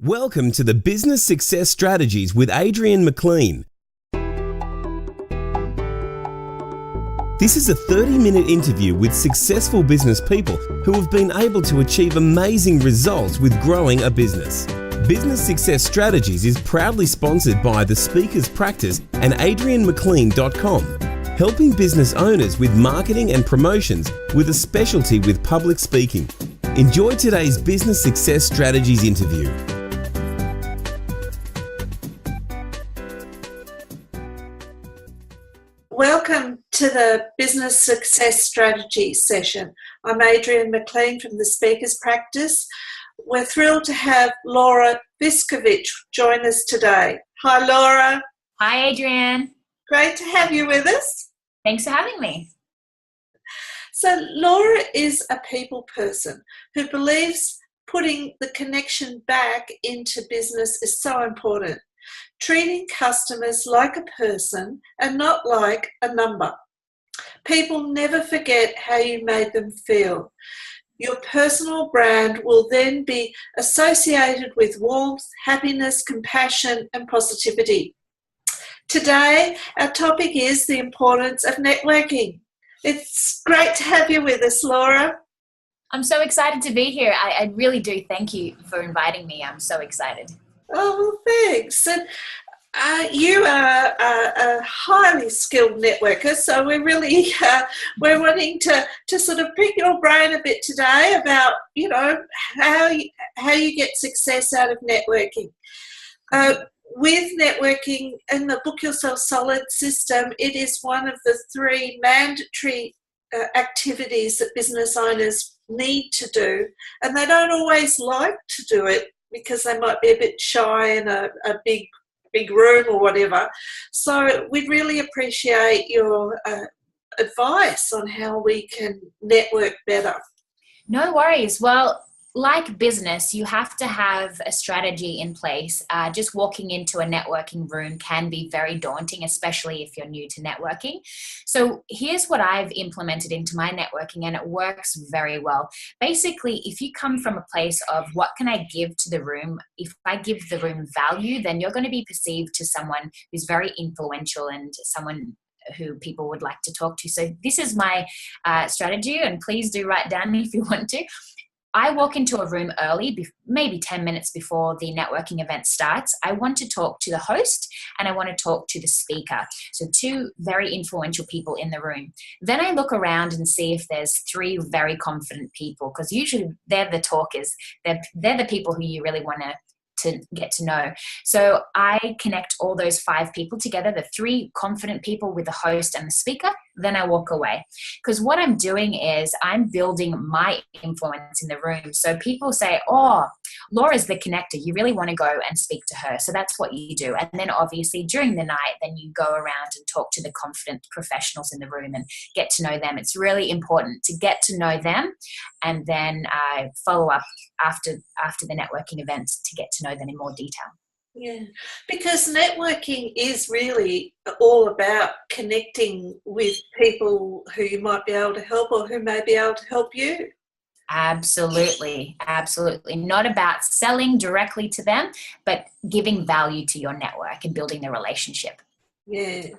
Welcome to the Business Success Strategies with Adrian McLean. This is a 30-minute interview with successful business people who have been able to achieve amazing results with growing a business. Business Success Strategies is proudly sponsored by The Speakers Practice and AdrianMcLean.com, helping business owners with marketing and promotions with a specialty with public speaking. Enjoy today's Business Success Strategies interview. Welcome to the Business Success Strategy session. I'm Adrian McLean from the Speakers Practice. We're thrilled to have Laura Viskovich join us today. Hi, Laura. Hi, Adrian. Great to have you with us. Thanks for having me. So Laura is a people person who believes putting the connection back into business is so important. Treating customers like a person and not like a number. People never forget how you made them feel. Your personal brand will then be associated with warmth, happiness, compassion, and positivity. Today, our topic is the importance of networking. It's great to have you with us, Laura. I'm so excited to be here. I really do. Thank you for inviting me. I'm so excited. Oh, thanks. And you are a highly skilled networker, so we're really we're wanting to sort of pick your brain a bit today about how you get success out of networking. With networking in the Book Yourself Solid system, it is one of the three mandatory activities that business owners need to do, and they don't always like to do it because they might be a bit shy in a big room or whatever. So we'd really appreciate your advice on how we can network better. No worries. Well, like business, you have to have a strategy in place. Just walking into a networking room can be very daunting, especially if you're new to networking. So here's what I've implemented into my networking, and it works very well. Basically, if you come from a place of what can I give to the room, if I give the room value, then you're going to be perceived to someone who's very influential and someone who people would like to talk to. So this is my strategy, and please do write down if you want to. I walk into a room early, maybe 10 minutes before the networking event starts. I want to talk to the host and I want to talk to the speaker. So two very influential people in the room. Then I look around and see if there's three very confident people, because usually they're the talkers. They're the people who you really want to get to know. So I connect all those five people together, the three confident people with the host and the speaker. Then I walk away, because what I'm doing is I'm building my influence in the room. So people say, oh, Laura's the connector. You really want to go and speak to her. So that's what you do. And then obviously during the night, then you go around and talk to the confident professionals in the room and get to know them. It's really important to get to know them, and then follow up after the networking event to get to know them in more detail. Yeah, because networking is really all about connecting with people who you might be able to help or who may be able to help you. Absolutely. Absolutely. Not about selling directly to them, but giving value to your network and building the relationship. Yes,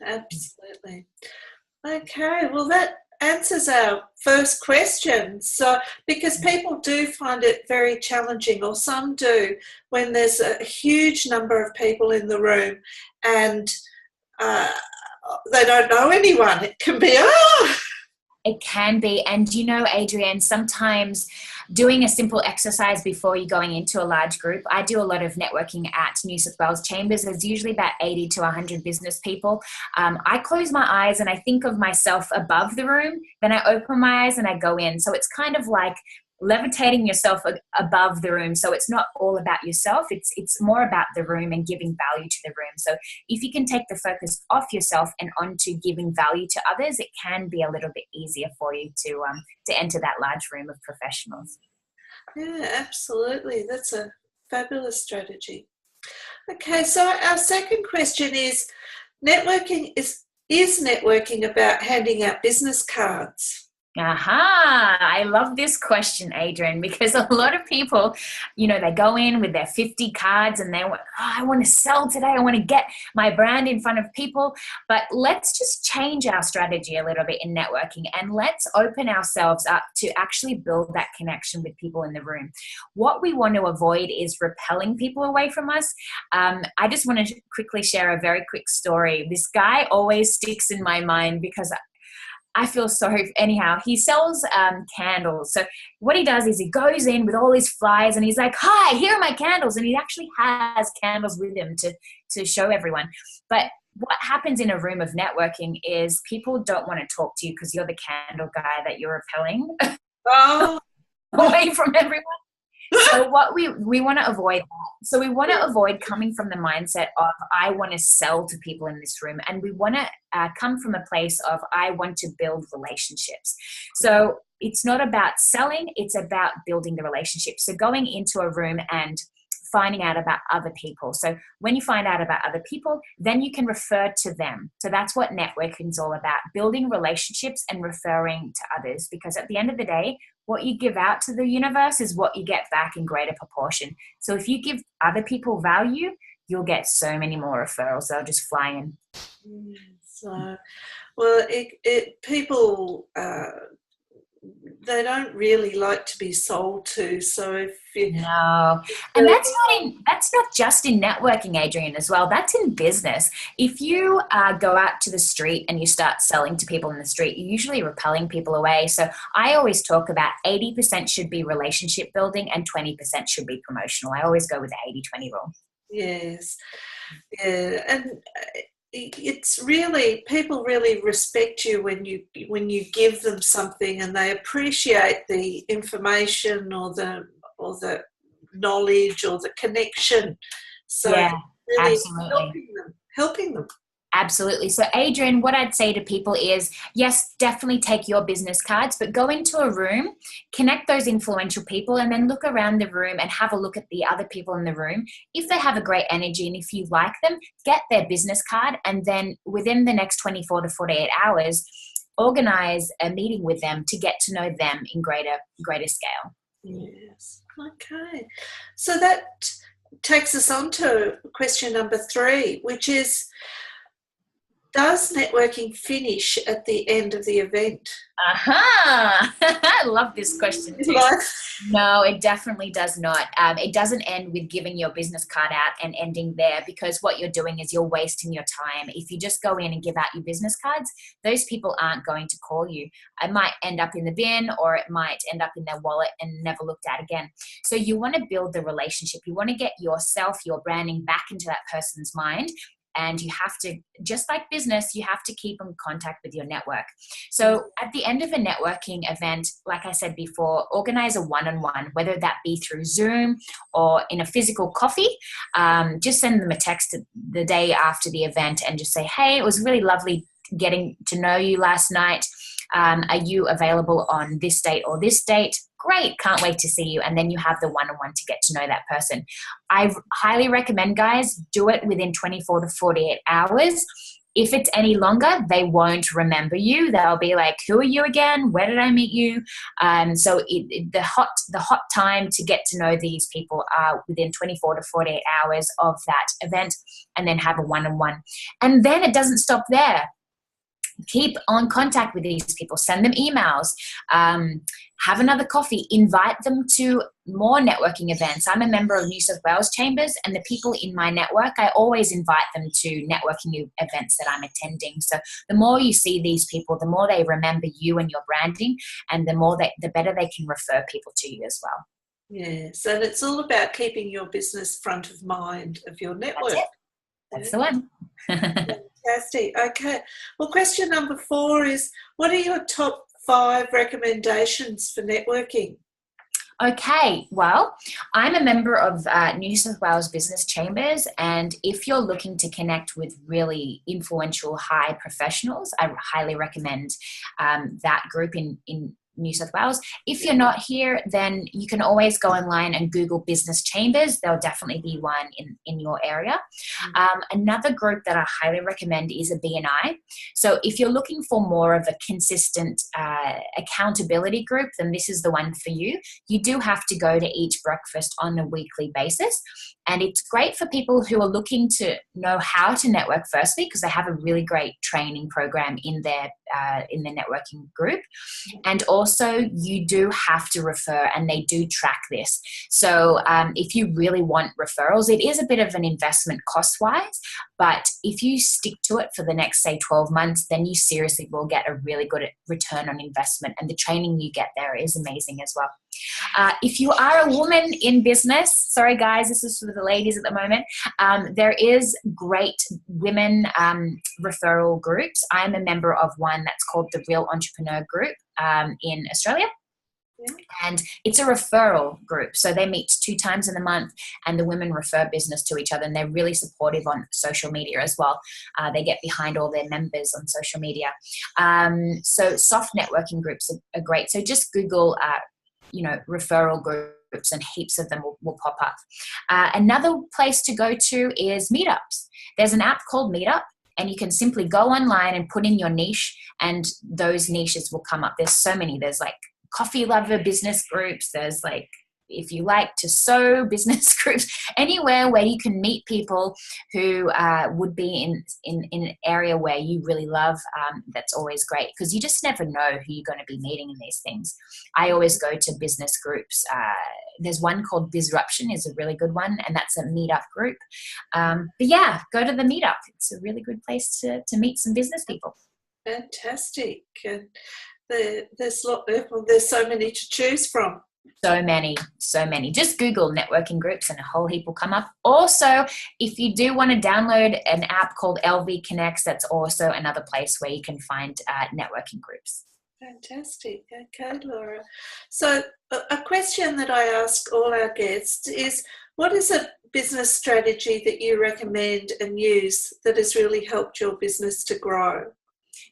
absolutely. Okay, well that answers our first question. So, because people do find it very challenging, or some do, when there's a huge number of people in the room and they don't know anyone. It can be, It can be. And Adrian, sometimes doing a simple exercise before you're going into a large group. I do a lot of networking at New South Wales Chambers. There's usually about 80 to 100 business people. I close my eyes and I think of myself above the room. Then I open my eyes and I go in. So it's kind of like levitating yourself above the room. So it's not all about yourself. It's more about the room and giving value to the room. So if you can take the focus off yourself and onto giving value to others, it can be a little bit easier for you to enter that large room of professionals. Yeah, absolutely. That's a fabulous strategy. Okay, so our second question is networking is networking about handing out business cards? Aha, I love this question, Adrian, because a lot of people, they go in with their 50 cards and they want, I want to sell today. I want to get my brand in front of people. But let's just change our strategy a little bit in networking, and let's open ourselves up to actually build that connection with people in the room. What we want to avoid is repelling people away from us. I just want to quickly share a very quick story. This guy always sticks in my mind because I feel sorry. Anyhow, he sells candles. So what he does is he goes in with all his flyers and he's like, hi, here are my candles. And he actually has candles with him to show everyone. But what happens in a room of networking is people don't want to talk to you because you're the candle guy that you're repelling Oh, away from everyone. So what we want to avoid that. So we want to avoid coming from the mindset of I want to sell to people in this room, and we want to come from a place of I want to build relationships. So it's not about selling, it's about building the relationship. So going into a room and finding out about other people. So when you find out about other people, then you can refer to them. So that's what networking is all about, building relationships and referring to others, because at the end of the day, what you give out to the universe is what you get back in greater proportion. So if you give other people value, you'll get so many more referrals. They'll just fly in. So, well, people, they don't really like to be sold to. So if you No, and that's not just in networking, Adrian, as well. That's in business. If you go out to the street and you start selling to people in the street, you're usually repelling people away. So I always talk about 80% should be relationship building and 20% should be promotional. I always go with the 80-20 rule. yes, yeah, and it's really, people really respect you when you give them something and they appreciate the information or the knowledge or the connection. So Yeah, really absolutely. helping them. Absolutely. So, Adrian, what I'd say to people is, yes, definitely take your business cards, but go into a room, connect those influential people, and then look around the room and have a look at the other people in the room. If they have a great energy and if you like them, get their business card, and then within the next 24 to 48 hours, organize a meeting with them to get to know them in greater scale. Yes. Okay. So that takes us on to question number 3, which is, does networking finish at the end of the event? Aha! I love this question too. No, it definitely does not. It doesn't end with giving your business card out and ending there, because what you're doing is you're wasting your time. If you just go in and give out your business cards, those people aren't going to call you. It might end up in the bin, or it might end up in their wallet and never looked at again. So you want to build the relationship. You want to get yourself, your branding back into that person's mind. And you have to, just like business, you have to keep in contact with your network. So at the end of a networking event, like I said before, organize a one-on-one, whether that be through Zoom or in a physical coffee. Just send them a text the day after the event and just say, hey, it was really lovely getting to know you last night. Are you available on this date or this date? Great, can't wait to see you. And then you have the one-on-one to get to know that person. I highly recommend, guys, do it within 24 to 48 hours. If it's any longer, they won't remember you. They'll be like, who are you again? Where did I meet you? So the hot time to get to know these people are within 24 to 48 hours of that event, and then have a one-on-one. And then it doesn't stop there. Keep on contact with these people, send them emails, have another coffee, invite them to more networking events. I'm a member of New South Wales Chambers, and the people in my network, I always invite them to networking events that I'm attending. So the more you see these people, the more they remember you and your branding, and the better they can refer people to you as well. Yes, and it's all about keeping your business front of mind of your network. That's the one. Fantastic. Okay. Well, question number 4 is, what are your top 5 recommendations for networking? Okay, well, I'm a member of New South Wales Business Chambers, and if you're looking to connect with really influential high professionals, I highly recommend that group in New South Wales. If you're not here, then you can always go online and Google business chambers. There'll definitely be one in your area. Another group that I highly recommend is a BNI. So if you're looking for more of a consistent accountability group, then this is the one for you. You do have to go to each breakfast on a weekly basis. And it's great for people who are looking to know how to network firstly, because they have a really great training program in their networking group. And also you do have to refer, and they do track this. So if you really want referrals, it is a bit of an investment cost-wise, but if you stick to it for the next, say, 12 months, then you seriously will get a really good return on investment. And the training you get there is amazing as well. If you are a woman in business, sorry guys, this is for the ladies at the moment, there is great women referral groups. I'm a member of one that's called the Real Entrepreneur Group in Australia. And it's a referral group. So they meet 2 times in a month and the women refer business to each other, and they're really supportive on social media as well. They get behind all their members on social media. So soft networking groups are great. So just Google referral groups and heaps of them will pop up. Another place to go to is meetups. There's an app called Meetup, and you can simply go online and put in your niche, and those niches will come up. There's so many. There's like coffee lover business groups. There's like, if you like to sew, business groups, anywhere where you can meet people who would be in an area where you really love. That's always great, because you just never know who you're going to be meeting in these things. I always go to business groups. There's one called Bizruption is a really good one, and that's a meetup group. But yeah, go to the meetup. It's a really good place to meet some business people. Fantastic. And there's so many to choose from. So many. Just Google networking groups and a whole heap will come up. Also, if you do want to download an app called LV Connects, that's also another place where you can find networking groups. Fantastic. Okay, Laura. So a question that I ask all our guests is, what is a business strategy that you recommend and use that has really helped your business to grow?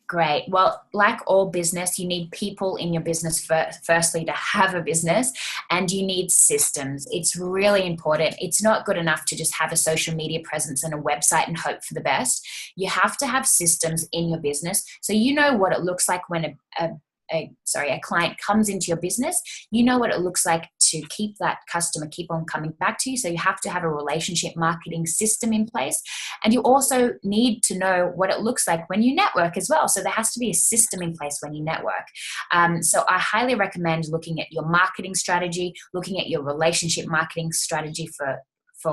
Great. Well, like all business, you need people in your business firstly to have a business, and you need systems. It's really important. It's not good enough to just have a social media presence and a website and hope for the best. You have to have systems in your business so you know what it looks like when a client comes into your business. You know what it looks like to keep that customer keep on coming back to you. So you have to have a relationship marketing system in place. And you also need to know what it looks like when you network as well. So there has to be a system in place when you network. So I highly recommend looking at your marketing strategy, looking at your relationship marketing strategy for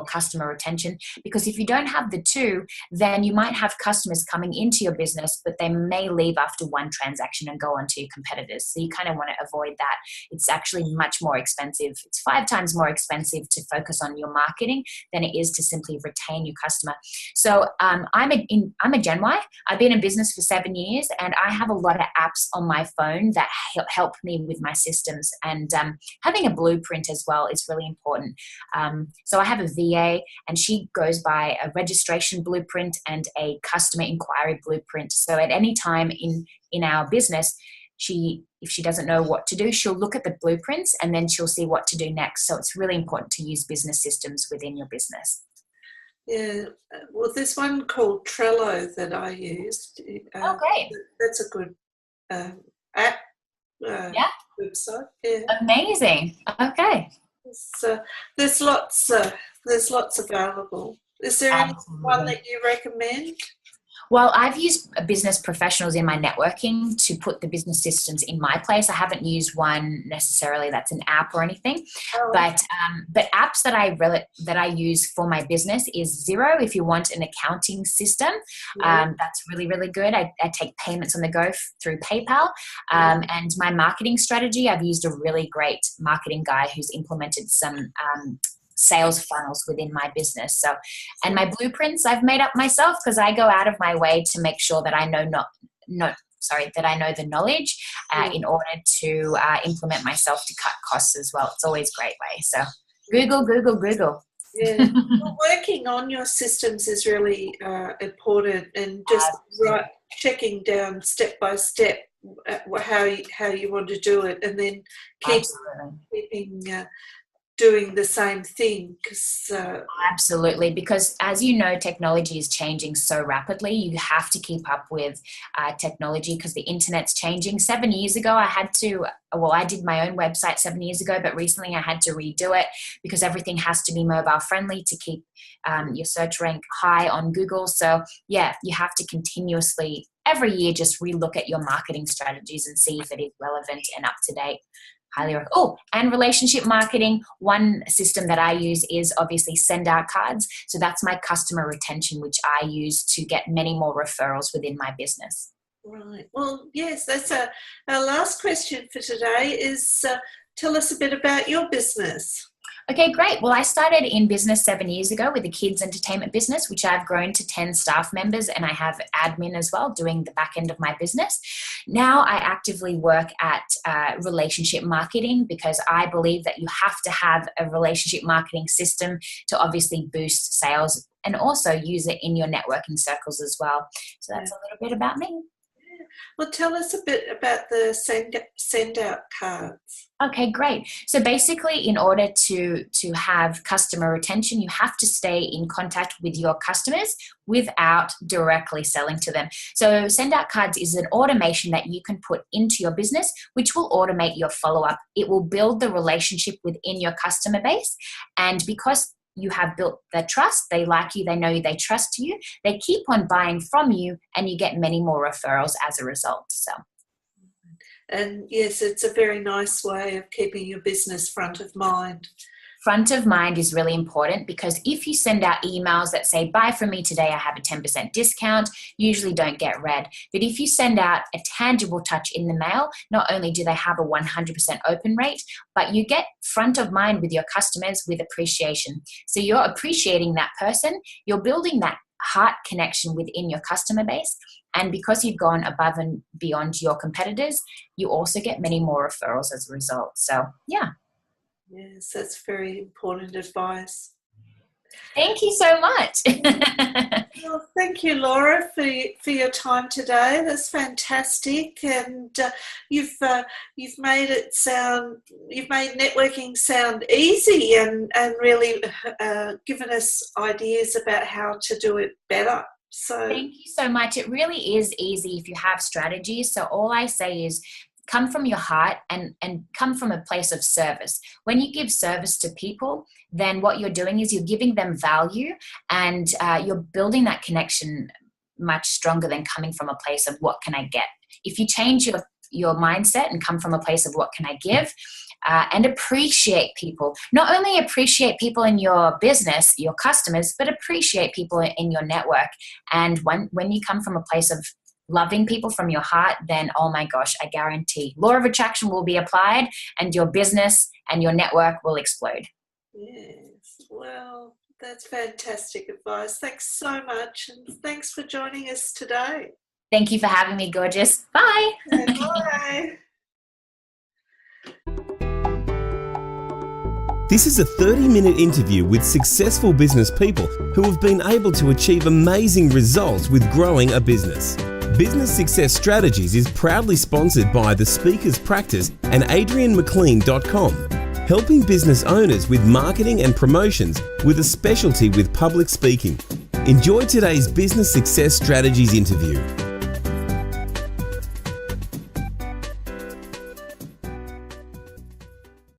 customer retention, because if you don't have the two, then you might have customers coming into your business, but they may leave after one transaction and go on to your competitors. So you kind of want to avoid that. It's actually much more expensive. It's 5 times more expensive to focus on your marketing than it is to simply retain your customer. So I'm a Gen Y. I've been in business for 7 years, and I have a lot of apps on my phone that help me with my systems, and having a blueprint as well is really important. So I have a VA, and she goes by a registration blueprint and a customer inquiry blueprint. So at any time in our business, if she doesn't know what to do, she'll look at the blueprints and then she'll see what to do next. So it's really important to use business systems within your business. Yeah, well, there's one called Trello that I used. Great. That's a good app. Website. Yeah. Amazing. Okay. So there's lots available. Is there anyone that you recommend? Well, I've used business professionals in my networking to put the business systems in my place. I haven't used one necessarily that's an app or anything, but apps that I use for my business is Xero. If you want an accounting system, that's really, really good. I take payments on the go through PayPal. And my marketing strategy, I've used a really great marketing guy who's implemented some sales funnels within my business. So, and my blueprints I've made up myself, because I go out of my way to make sure that I know that I know the knowledge in order to implement myself to cut costs as well. It's always a great way. So Google. Yeah, well, working on your systems is really important, and just checking down step by step how you want to do it, and then keeping doing the same thing. Absolutely, because as you know, technology is changing so rapidly. You have to keep up with technology because the internet's changing. 7 years ago, I did my own website 7 years ago, but recently I had to redo it because everything has to be mobile friendly to keep your search rank high on Google. So yeah, you have to continuously every year just relook at your marketing strategies and see if it is relevant and up to date. Highly recommend. Oh, and relationship marketing. One system that I use is obviously Send Out Cards. So that's my customer retention, which I use to get many more referrals within my business. Right. Well, yes, that's our last question for today is tell us a bit about your business. Okay, great. Well, I started in business 7 years ago with a kids entertainment business, which I've grown to 10 staff members, and I have admin as well doing the back end of my business. Now I actively work at relationship marketing because I believe that you have to have a relationship marketing system to obviously boost sales and also use it in your networking circles as well. So that's a little bit about me. Well, tell us a bit about the send out cards. Okay, great. So basically, in order to have customer retention, you have to stay in contact with your customers without directly selling to them. So Send Out Cards is an automation that you can put into your business, which will automate your follow-up. It will build the relationship within your customer base. And because you have built the trust, they like you, they know you, they trust you, they keep on buying from you, and you get many more referrals as a result. So, and yes, it's a very nice way of keeping your business front of mind. Front of mind is really important because if you send out emails that say, buy from me today, I have a 10% discount, usually don't get read. But if you send out a tangible touch in the mail, not only do they have a 100% open rate, but you get front of mind with your customers with appreciation. So you're appreciating that person, you're building that heart connection within your customer base. And because you've gone above and beyond your competitors, you also get many more referrals as a result. So yeah. Yes, that's very important advice. Thank you so much. Well, thank you, Laura, for your time today. That's fantastic, and you've made networking sound easy, and really given us ideas about how to do it better. So thank you so much. It really is easy if you have strategies. So all I say is, come from your heart and come from a place of service. When you give service to people, then what you're doing is you're giving them value, and you're building that connection much stronger than coming from a place of what can I get. If you change your mindset and come from a place of what can I give, and appreciate people, not only appreciate people in your business, your customers, but appreciate people in your network. And when you come from a place of loving people from your heart, then, oh my gosh, I guarantee law of attraction will be applied and your business and your network will explode. Yes, well, that's fantastic advice. Thanks so much, and thanks for joining us today. Thank you for having me, gorgeous. Bye. Bye. This is a 30-minute interview with successful business people who have been able to achieve amazing results with growing a business. Business Success Strategies is proudly sponsored by The Speakers Practice and AdrianMcLean.com, helping business owners with marketing and promotions with a specialty with public speaking. Enjoy today's Business Success Strategies interview.